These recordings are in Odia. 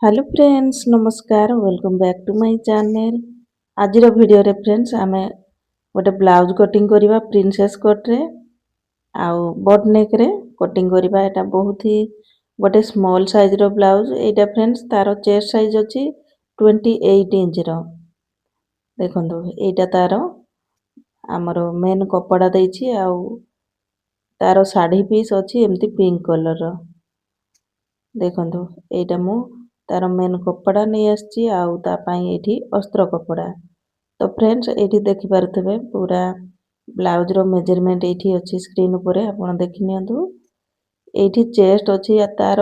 हेलो फ्रेंड्स नमस्कार welcome back to my channel. आज वीडियो रे फ्रेंड्स आमे गोटे ब्लाउज कटिंग करवा प्रिंसेस कट रे आउ बॉट नेक रे कटिंग करवा। एटा बहुत ही गोटे स्मॉल साइज रो ब्लाउज। एटा फ्रेंड्स तारो चेस्ट साइज अछि 28 इंच रो। देखंतु एटा तारो हमरो मेन कपड़ा दैछि आउ तारो साड़ी पीस अछि एम्ति पिंक कलर रो। देखंतु एटा मु तार मेन कपड़ा नहीं आछि आउ ता पई एठी अस्त्र कपड़ा। तो फ्रेंड्स एठी देखि पारुथबे पूरा ब्लाउज रो मेजरमेंट एठी अछि स्क्रीन ऊपर आपण देखि नियंतु। एठी चेस्ट अछि तार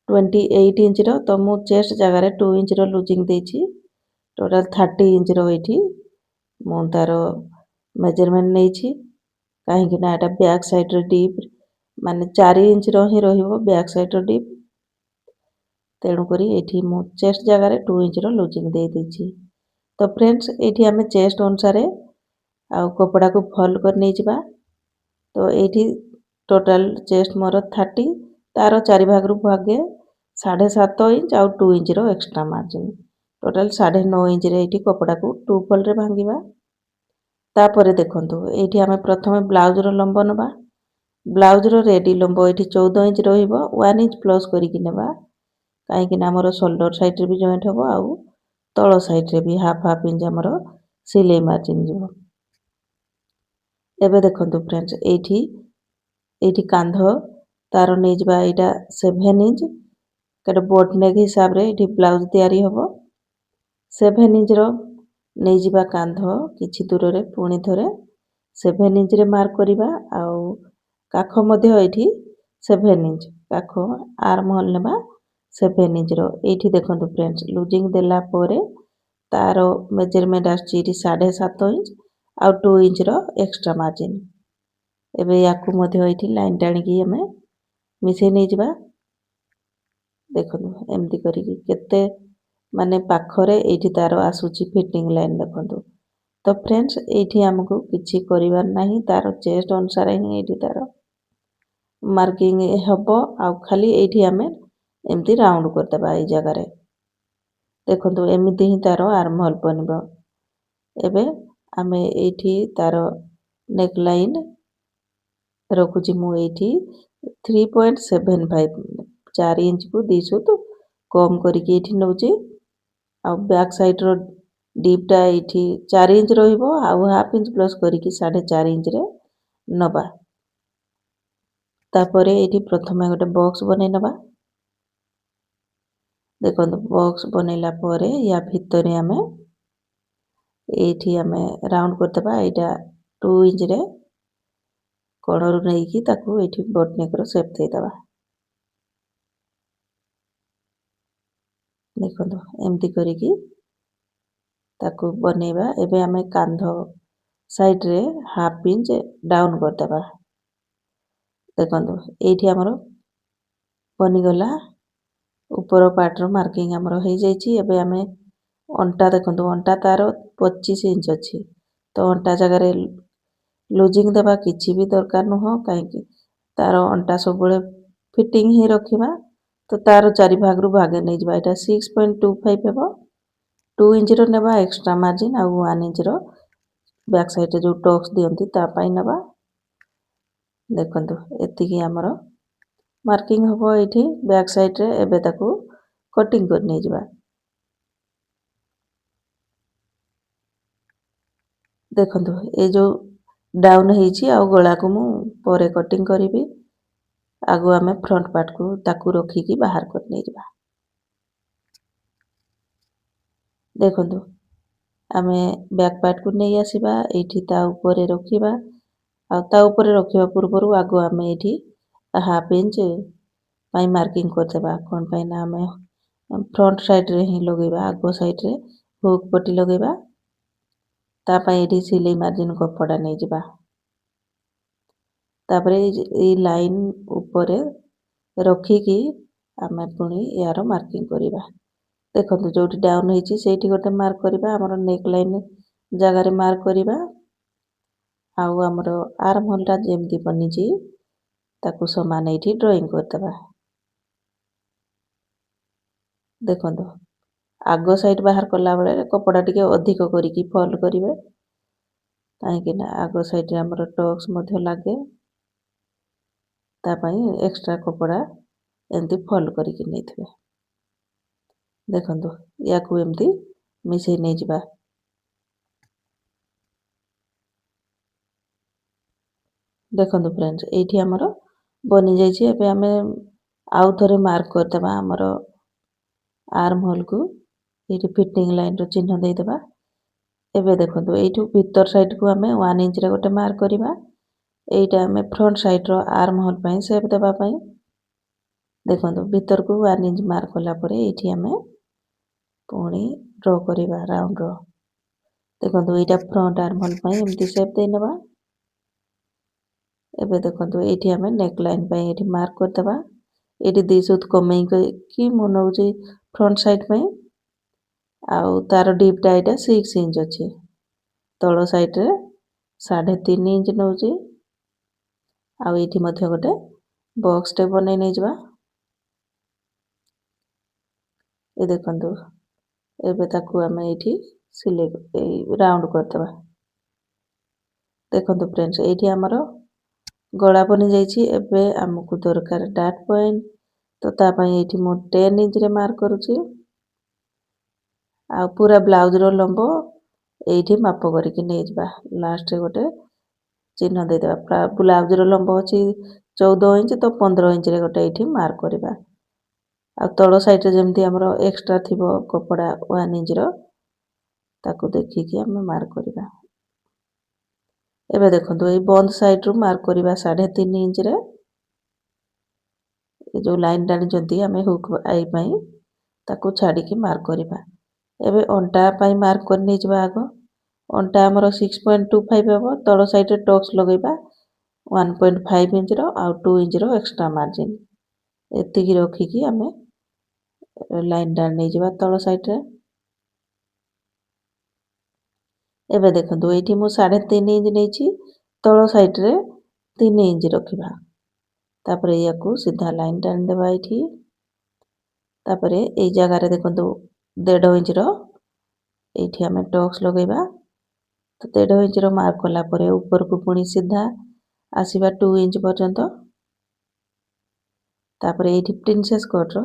28 इंच रो। तो मु चेस्ट जगह रे 2 इंच रो लूजिंग देछि। टोटल 30 इंच रो एठी मु तार मेजरमेंट नेछि। काहे कि ना एटा बैक साइड रे डीप माने 4 इंच रो ही रहिबो बैक साइड रो डीप। तेणु करी एठी मु चेस्ट जगह रे 2 इंच रो लूजिंग दे देछि। तो फ्रेंड्स एठी हमें चेस्ट अनुसार आउ कपड़ा को फोल्ड कर नै जिबा। तो एठी टोटल चेस्ट मोर 30 तारो चारि भाग रु भागे 7.5 इंच आउ 2 इंच रो एक्स्ट्रा मार्जिन टोटल 9.5 इंच रे एठी कपड़ा को 2 फोल्ड रे भांगिबा। तापरे देखंतु एठी हमें प्रथमे ब्लाउज रो लंब नबा। ब्लाउज रो रेडी लंब एठी 14 इंच रहिबो 1 इंच प्लस करी कि नेबा। काहे कि ना हमर शोल्डर साइड रे भी जॉइंट हबो आउ तळ साइड रे भी हाफ इंच हमर सिलाई मार्जिन जिवो। एबे देखंतु फ्रेंड्स एठी कांध तार नै जिबा एटा 7 इंच केटा बोट नेक हिसाब रे एठी ब्लाउज तयारी हबो। 7 इंच रो नै जिबा कांध किछि दूर रे पुणी थरे 7 इंच रे मार्क करिबा आउ काख मध्ये एठी 7 इंच काख आर्म होल नेबा 7 इंच रो। एठी देखंतु फ्रेंड्स लूजिंग देला परे तार मेजरमेंट आछि एठी 7.5 इंच आउ 2 इंच रो एक्स्ट्रा मार्जिन। एबे याकू मध्ये एठी लाइन टाणी की हमें मिसे नै जिबा। देखंतु एम्ति करी की केते माने पाखरे एठी तार आसुची फिटिंग लाइन देखंतु। तो फ्रेंड्स एठी हमकु किछि करिवार नाही तार चेस्ट अनुसार ही एठी तार मार्किंग हबो आउ खाली एठी हमें एम्ति राउंड कर देबा ए जगह रे। देखंतु एमिति ही तार आर्म होल बनिबो। एबे आमे एठी तार नेक लाइन रखुची मु एठी 3.75 4 इंच को 2 सुत कम करी की एठी नउची। आ बैक साइड रो डीप टा एठी 4 इंच रहिबो आउ हाफ इंच प्लस करी की 4.5 इंच रे नबा। तापरे एठी प्रथमे गोटे बॉक्स बनै नबा। देखंतु बॉक्स बनैला परे या भितरे हमें एठी हमें राउंड कर देबा। एटा 2 इंच रे कोणरू नै की ताकू एठी बोट नेक रो शेप दे देबा। देखंतु एम्ति करी की ताकू बनेबा। एबे हमें कांध साइड रे हाफ इंच डाउन कर देबा। देखंतु एठी हमरो बनि गला ऊपर पार्ट रो मार्किंग हमरो हे जाईची। एबे हमें अंटा देखंतु अंटा तार 25 इंच अछि। तो अंटा जगह रे लूजिंग देबा किछि भी दरकार न हो काहे कि तार अंटा सब बळे फिटिंग ही रखिबा। तो तार चारि भाग रु भागे नै जिबा। एटा 6.25 हेबो 2 इंच रो नेबा एक्स्ट्रा मार्जिन आउ 1 इंच रो बैक साइड रे जो टक्स दियंती ता पई नेबा। देखंतु एतिकी हमरो मार्किंग हबो एठी बैक साइड रे। एबे ताकू कटिंग कर नै जिबा। देखंतु ए जो डाउन ହେଇଛି ଆଉ ଗଳାକୁ ମୁଁ ପରେ କଟିଂ କରିବି। आगु आमे फ्रंट पार्ट को ताकू रखिकी बाहर कर नै जिबा। देखंतु आमे बैक पार्ट को नै आसीबा एठी ता ऊपर रखिबा। आ ता ऊपर रखिबा पूर्वरु आगु आमे एठी हाफ इंच पाई मार्किंग कर देबा। कोन पाई ना आमे फ्रंट साइड रे ही लगेबा। आगो साइड रे हुक पट्टी लगेबा। ता पाई एठी सिलाई मार्जिन कपड़ा नै जिबा। तापरे ए लाइन ऊपर रखिकी आमे पुणी यार मार्किंग करिबा। देखंतु जोटी डाउन ହେଇची सेठी गोटे मार्क करिबा। हमर नेक लाइन जगह रे मार्क करिबा। आउ हमर आर्म होल टा जेमति बनिची ताकू समान एठी ड्राइंग कर देबा। ଦେଖନ୍ତୁ ଆଗ ସାଇଡ୍ ବାହାର କଲା ବେଳେ କପଡ଼ା ଟିକେ ଅଧିକ କରିକି ଫୋଲ୍ଡ କରିବେ, କାହିଁକିନା ଆଗ ସାଇଡ୍ରେ ଆମର ଟକ୍ସ ମଧ୍ୟ ଲାଗେ, ତା ପାଇଁ ଏକ୍ସଟ୍ରା କପଡ଼ା ଏମିତି ଫୋଲ୍ଡ କରିକି ନେଇଥିବେ। ଦେଖନ୍ତୁ ୟାକୁ ଏମିତି ମିଶେଇ ନେଇଯିବା। ଦେଖନ୍ତୁ ଫ୍ରେଣ୍ଡସ୍, ଏଇଠି ଆମର ବନିଯାଇଛି। ଏବେ ଆମେ ଆଉ ଥରେ ମାର୍କ କରିଦେବା ଆମର ଆର୍ମ ହୋଲ୍କୁ। ଏଇଠି ଫିଟିଂ ଲାଇନ୍ର ଚିହ୍ନ ଦେଇଦେବା। ଏବେ ଦେଖନ୍ତୁ ଏଇଠୁ ଭିତର ସାଇଡ୍କୁ ଆମେ 1 ଇଞ୍ଚରେ ଗୋଟେ ମାର୍କ କରିବା। ଏଇଟା ଆମେ ଫ୍ରଣ୍ଟ ସାଇଡ୍ର ଆର୍ମ ହୋଲ୍ ପାଇଁ ସେପ୍ ଦେବା ପାଇଁ। ଦେଖନ୍ତୁ ଭିତରକୁ 1 ଇଞ୍ଚ ମାର୍କ କଲା ପରେ ଏଇଠି ଆମେ ପୁଣି ଡ୍ର କରିବା ରାଉଣ୍ଡର। ଦେଖନ୍ତୁ ଏଇଟା ଫ୍ରଣ୍ଟ ଆର୍ମ ହୋଲ୍ ପାଇଁ ଏମିତି ସେପ୍ ଦେଇନେବା। ଏବେ ଦେଖନ୍ତୁ ଏଇଠି ଆମେ ନେକ୍ ଲାଇନ୍ ପାଇଁ ଏଇଠି ମାର୍କ କରିଦେବା। ଏଇଠି 2 ସୁତ କମେଇକି ମୁଁ ନେଉଛି ଫ୍ରଣ୍ଟ ସାଇଡ୍ ପାଇଁ, ଆଉ ତାର ଡିପ୍ଟା ଏଇଟା 6 ଇଞ୍ଚ ଅଛି। ତଳ ସାଇଡ୍ରେ 3.5 ଇଞ୍ଚ ନେଉଛି, ଆଉ ଏଇଠି ମଧ୍ୟ ଗୋଟେ ବକ୍ସଟେ ବନେଇ ନେଇଯିବା। ଏ ଦେଖନ୍ତୁ ଏବେ ତାକୁ ଆମେ ଏଇଠି ସିଲେଇ ରାଉଣ୍ଡ କରିଦେବା। ଦେଖନ୍ତୁ ଫ୍ରେଣ୍ଡସ୍, ଏଇଠି ଆମର ଗଳା ବନି ଯାଇଛି। ଏବେ ଆମକୁ ଦରକାର ଡାଟ୍ ପଏଣ୍ଟ, ତ ତା ପାଇଁ ଏଇଠି ମୁଁ 10 ଇଞ୍ଚରେ ମାର୍କ କରୁଛି। ଆଉ ପୁରା ବ୍ଲାଉଜର ଲମ୍ବ ଏଇଠି ମାପ କରିକି ନେଇଯିବା। ଲାଷ୍ଟରେ ଗୋଟେ ଚିହ୍ନ ଦେଇଦେବା। ବ୍ଲାଉଜର ଲମ୍ବ ଅଛି 14 ଇଞ୍ଚ, ତ 15 ଇଞ୍ଚରେ ଗୋଟେ ଏଇଠି ମାର୍କ କରିବା। ଆଉ ତଳ ସାଇଡ୍ରେ ଯେମିତି ଆମର ଏକ୍ସଟ୍ରା ଥିବ କପଡ଼ା 1 ଇଞ୍ଚର, ତାକୁ ଦେଖିକି ଆମେ ମାର୍କ କରିବା। ଏବେ ଦେଖନ୍ତୁ ଏଇ ବନ୍ଦ ସାଇଡ୍ରୁ ମାର୍କ କରିବା 3.5 ଇଞ୍ଚରେ। ଏ ଯେଉଁ ଲାଇନ୍ ଟାଣିଛନ୍ତି ଆମେ ହୁକ୍ ଆଇ ପାଇଁ, ତାକୁ ଛାଡ଼ିକି ମାର୍କ କରିବା। ଏବେ ଅଣ୍ଟା ପାଇଁ ମାର୍କ କରି ନେଇଯିବା ଆଗ। ଅଣ୍ଟା ଆମର 6.25 ହେବ। ତଳ ସାଇଡ୍ରେ ଟକ୍ସ ଲଗେଇବା 1.5 ଇଞ୍ଚର ଆଉ 2 ଇଞ୍ଚର ଏକ୍ସଟ୍ରା ମାର୍ଜିନ୍। ଏତିକି ରଖିକି ଆମେ ଲାଇନ୍ ଟାଣି ନେଇଯିବା ତଳ ସାଇଡ୍ରେ। ଏବେ ଦେଖନ୍ତୁ ଏଇଠି ମୁଁ 3.5 ଇଞ୍ଚ ନେଇଛି, ତଳ ସାଇଡ୍ରେ 3 ଇଞ୍ଚ ରଖିବା। ତାପରେ ୟାକୁ ସିଧା ଲାଇନ୍ ଟାଣିଦେବା ଏଇଠି। ତାପରେ ଏଇ ଜାଗାରେ ଦେଖନ୍ତୁ 1.5 ଇଞ୍ଚର ଏଇଠି ଆମେ ଟକ୍ସ ଲଗେଇବା। ତ 1.5 ଇଞ୍ଚର ମାର୍କ କଲା ପରେ ଉପରକୁ ପୁଣି ସିଧା ଆସିବା 2 ଇଞ୍ଚ ପର୍ଯ୍ୟନ୍ତ। ତାପରେ ଏଇଠି ପ୍ରିନ୍ସେସ୍ କଟ୍ର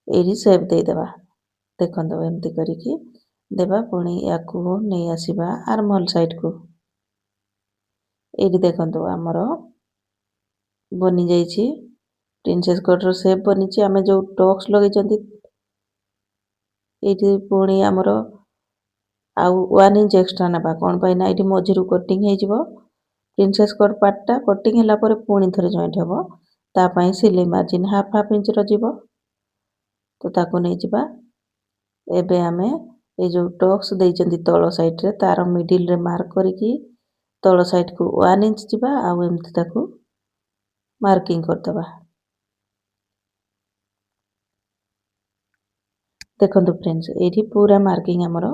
ଏଇଠି ସେପ୍ ଦେଇଦେବା। ଦେଖନ୍ତୁ ଏମିତି କରିକି ଦେବା। ପୁଣି ୟାକୁ ନେଇ ଆସିବା ଆର୍ମ ହୋଲ୍ ସାଇଡ୍କୁ। ଏଇଠି ଦେଖନ୍ତୁ ଆମର ବନିଯାଇଛି ପ୍ରିନ୍ସେସ୍ କଟ୍ର ସେପ୍ ବନିଛି। ଆମେ ଯେଉଁ ଟକ୍ସ ଲଗେଇଛନ୍ତି ଏଇଠି ପୁଣି ଆମର ଆଉ 1 ଇଞ୍ଚ ଏକ୍ସଟ୍ରା ନେବା। କ'ଣ ପାଇଁ ନା ଏଇଠି ମଝିରୁ କଟିଂ ହେଇଯିବ। ପ୍ରିନ୍ସେସ୍ କଟ୍ ପାର୍ଟଟା କଟିଂ ହେଲା ପରେ ପୁଣି ଥରେ ଜଏଣ୍ଟ ହେବ। ତା ପାଇଁ ସିଲେଇ ମାର୍ଜିନ୍ ହାଫ୍ ଇଞ୍ଚର ଯିବ, ତ ତାକୁ ନେଇଯିବା। ଏବେ ଆମେ ଏଇ ଯେଉଁ ଟକ୍ସ ଦେଇଛନ୍ତି ତଳ ସାଇଡ୍ରେ, ତାର ମିଡିଲରେ ମାର୍କ କରିକି ତଳ ସାଇଡ୍କୁ 1 ଇଞ୍ଚ ଯିବା, ଆଉ ଏମିତି ତାକୁ ମାର୍କିଂ କରିଦେବା। ଦେଖନ୍ତୁ ଫ୍ରେଣ୍ଡସ୍, ଏଇଠି ପୁରା ମାର୍କିଂ ଆମର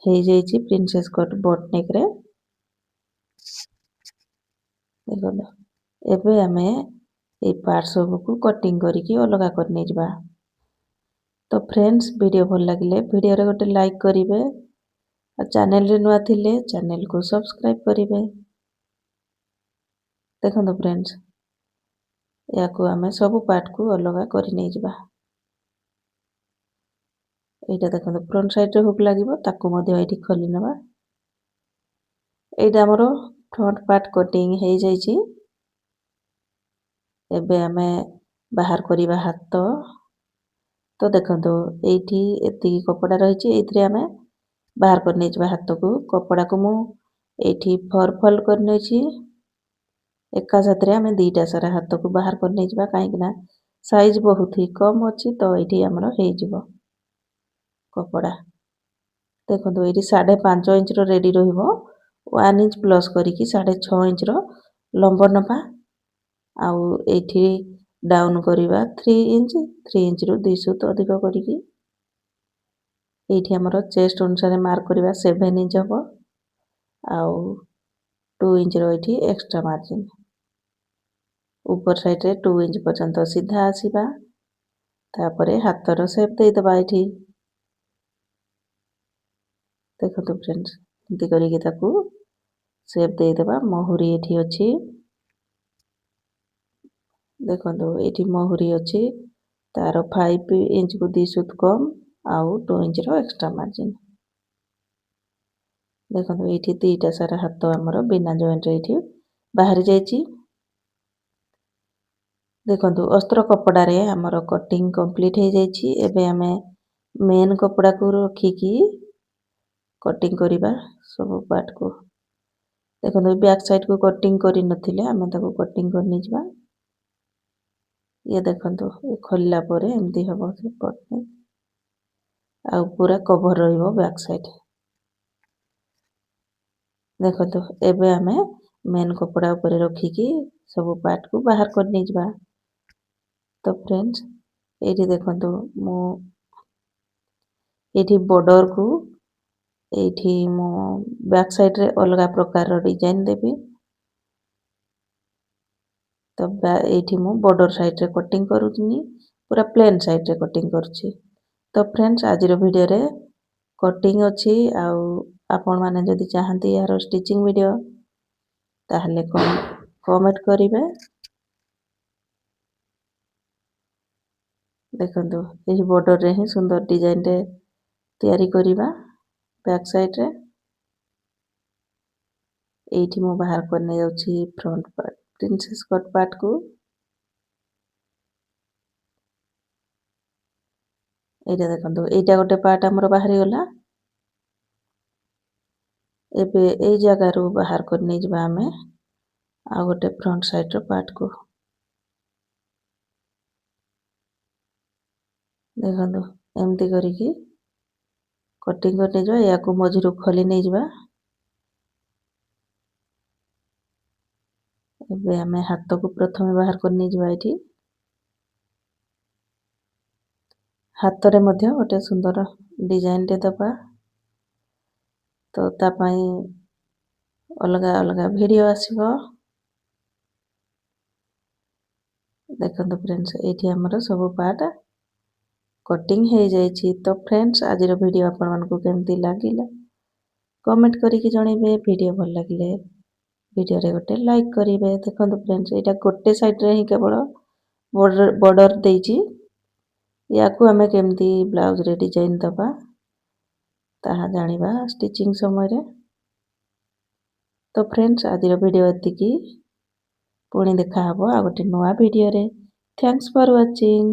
ହେଇଯାଇଛି ପ୍ରିନ୍ସେସ୍ କଟ୍ ବୋଟ୍ ନେକ୍ରେ। ଦେଖନ୍ତୁ ଏବେ ଆମେ ଏଇ ପାର୍ଟ ସବୁକୁ କଟିଂ କରିକି ଅଲଗା କରି ନେଇଯିବା। ତ ଫ୍ରେଣ୍ଡସ୍, ଭିଡ଼ିଓ ଭଲ ଲାଗିଲେ ଭିଡ଼ିଓରେ ଗୋଟେ ଲାଇକ୍ କରିବେ, ଆଉ ଚ୍ୟାନେଲରେ ନୂଆ ଥିଲେ ଚ୍ୟାନେଲକୁ ସବସ୍କ୍ରାଇବ୍ କରିବେ। ଦେଖନ୍ତୁ ଫ୍ରେଣ୍ଡସ୍, ୟାକୁ ଆମେ ସବୁ ପାର୍ଟକୁ ଅଲଗା କରି ନେଇଯିବା। ଏଇଟା ଦେଖନ୍ତୁ ଫ୍ରଣ୍ଟ ସାଇଡ୍ରେ ହୁକ୍ ଲାଗିବ, ତାକୁ ମଧ୍ୟ ଏଇଠି ଖୋଲି ନେବା। ଏଇଟା ଆମର ଫ୍ରଣ୍ଟ ପାର୍ଟ କଟିଂ ହେଇଯାଇଛି। ଏବେ ଆମେ ବାହାର କରିବା ହାତ। ତ ଦେଖନ୍ତୁ ଏଇଠି ଏତିକି କପଡ଼ା ରହିଛି, ଏଇଥିରେ ଆମେ ବାହାର କରି ନେଇଯିବା ହାତକୁ। କପଡ଼ାକୁ ମୁଁ ଏଇଠି 4 ଫୋଲ୍ଡ କରି ନେଇଛି। ଏକା ସାଥିରେ ଆମେ 2ଟା ସାରା ହାତକୁ ବାହାର କରି ନେଇଯିବା, କାହିଁକିନା ସାଇଜ୍ ବହୁତ ହି କମ୍ ଅଛି, ତ ଏଇଠି ଆମର ହେଇଯିବ କପଡ଼ା। ଦେଖନ୍ତୁ ଏଇଠି 5.5 ଇଞ୍ଚର ରେଡ଼ି ରହିବ। 1 ଇଞ୍ଚ ପ୍ଲସ୍ କରିକି 6.5 ଇଞ୍ଚର ଲମ୍ବ ନେବା। ଆଉ ଏଇଠି ଡାଉନ୍ କରିବା 3 ଇଞ୍ଚ, 3 ଇଞ୍ଚରୁ 2 ସୁତ ଅଧିକ କରିକି। ଏଇଠି ଆମର ଚେଷ୍ଟ ଅନୁସାରେ ମାର୍କ କରିବା 7 ଇଞ୍ଚ ହେବ, ଆଉ 2 ଇଞ୍ଚର ଏଇଠି ଏକ୍ସଟ୍ରା ମାର୍ଜିନ୍। ଉପର ସାଇଡ୍ରେ 2 ଇଞ୍ଚ ପର୍ଯ୍ୟନ୍ତ ସିଧା ଆସିବା। ତାପରେ ହାତର ସେପ୍ ଦେଇଦେବା ଏଇଠି। ଦେଖନ୍ତୁ ଫ୍ରେଣ୍ଡସ୍, ଏମିତି କରିକି ତାକୁ ସେପ୍ ଦେଇଦେବା। ମହୁରୀ ଏଠି ଅଛି, ଦେଖନ୍ତୁ ଏଇଠି ମହୁରୀ ଅଛି, ତାର 5 ଇଞ୍ଚକୁ 2 ସୁତ କମ୍ ଆଉ 2 ଇଞ୍ଚର ଏକ୍ସଟ୍ରା ମାର୍ଜିନ୍। ଦେଖନ୍ତୁ ଏଇଠି 2ଟା ସାରା ହାତ ଆମର ବିନା ଜଏଣ୍ଟରେ ଏଇଠି ବାହାରି ଯାଇଛି। ଦେଖନ୍ତୁ ଅସ୍ତ୍ର କପଡ଼ାରେ ଆମର କଟିଂ କମ୍ପ୍ଲିଟ୍ ହେଇଯାଇଛି। ଏବେ ଆମେ ମେନ୍ କପଡ଼ାକୁ ରଖିକି କଟିଂ କରିବା ସବୁ ପାର୍ଟକୁ। ଦେଖନ୍ତୁ ବ୍ୟାକ୍ ସାଇଡ଼କୁ କଟିଂ କରିନଥିଲେ ଆମେ ତାକୁ କଟିଂ କରି ନେଇଯିବା। ଇଏ ଦେଖନ୍ତୁ ଖୋଲିଲା ପରେ ଏମିତି ହେବ ସେ ପଟ୍, ଆଉ ପୁରା କଭର୍ ରହିବ ବ୍ୟାକ୍ ସାଇଡ଼୍। ଦେଖନ୍ତୁ ଏବେ ଆମେ ମେନ୍ କପଡ଼ା ଉପରେ ରଖିକି ସବୁ ପାର୍ଟକୁ ବାହାର କରି ନେଇଯିବା। ତ ଫ୍ରେଣ୍ଡସ୍, ଏଇଠି ଦେଖନ୍ତୁ ମୁଁ ଏଇଠି ବର୍ଡ଼ରକୁ ଏଇଠି ମୁଁ ବ୍ୟାକ୍ ସାଇଡ଼ରେ ଅଲଗା ପ୍ରକାରର ଡିଜାଇନ୍ ଦେବି। ତ ଏଇଠି ମୁଁ ବର୍ଡ଼ର ସାଇଡ଼ରେ କଟିଂ କରୁନି, ପୁରା ପ୍ଲେନ୍ ସାଇଡ଼ରେ କଟିଂ କରୁଛି। ତ ଫ୍ରେଣ୍ଡସ୍, ଆଜିର ଭିଡ଼ିଓରେ କଟିଂ ଅଛି, ଆଉ ଆପଣମାନେ ଯଦି ଚାହାନ୍ତି ଏହାର ଷ୍ଟିଚିଂ ଭିଡ଼ିଓ ତାହେଲେ କମେଣ୍ଟ କରିବେ। ଦେଖନ୍ତୁ ଏହି ବର୍ଡ଼ରରେ ହିଁ ସୁନ୍ଦର ଡିଜାଇନଟେ ତିଆରି କରିବା ବ୍ୟାକ୍ ସାଇଡ଼ରେ। ଏଇଠି ମୁଁ ବାହାର କରି ନେଇ ଯାଉଛି ଫ୍ରଣ୍ଟ ପାର୍ଟ, ପ୍ରିନ୍ସେସ୍ କଟ୍ ପାର୍ଟକୁ। ଏଇଟା ଦେଖନ୍ତୁ, ଏଇଟା ଗୋଟେ ପାର୍ଟ ଆମର ବାହାରିଗଲା। ଏବେ ଏଇ ଜାଗାରୁ ବାହାର କରି ନେଇଯିବା ଆମେ ଆଉ ଗୋଟେ ଫ୍ରଣ୍ଟ ସାଇଡ଼ର ପାର୍ଟକୁ। ଦେଖନ୍ତୁ ଏମିତି କରିକି କଟିଂ କରି ନେଇଯିବା, ୟାକୁ ମଝିରୁ ଖୋଲି ନେଇଯିବା। ଏବେ ଆମେ ହାତକୁ ପ୍ରଥମେ ବାହାର କରି ନେଇଯିବା ଏଇଠି। ହାତରେ ମଧ୍ୟ ଗୋଟେ ସୁନ୍ଦର ଡିଜାଇନଟେ ଦେବା। ତ ତା ପାଇଁ ଅଲଗା ଅଲଗା ଭିଡ଼ିଓ ଆସିବ। ଦେଖନ୍ତୁ ଫ୍ରେଣ୍ଡସ୍, ଏଇଠି ଆମର ସବୁ ପାର୍ଟ କଟିଂ ହେଇଯାଇଛି। ତ ଫ୍ରେଣ୍ଡସ୍, ଆଜିର ଭିଡ଼ିଓ ଆପଣମାନଙ୍କୁ କେମିତି ଲାଗିଲା କମେଣ୍ଟ କରିକି ଜଣେଇବେ। ଭିଡ଼ିଓ ଭଲ ଲାଗିଲେ ଭିଡ଼ିଓରେ ଗୋଟେ ଲାଇକ୍ କରିବେ। ଦେଖନ୍ତୁ ଫ୍ରେଣ୍ଡସ୍, ଏଇଟା ଗୋଟେ ସାଇଡ଼ରେ ହିଁ କେବଳ ବର୍ଡ଼ର ଦେଇଛି। ୟାକୁ ଆମେ କେମିତି ବ୍ଲାଉଜରେ ଡିଜାଇନ୍ ଦେବା ତାହା ଜାଣିବା ଷ୍ଟିଚିଂ ସମୟରେ। ତ ଫ୍ରେଣ୍ଡସ୍, ଆଜିର ଭିଡ଼ିଓ ଏତିକି। ପୁଣି ଦେଖାହବ ଆଉ ଗୋଟେ ନୂଆ ଭିଡ଼ିଓରେ। Thanks for watching.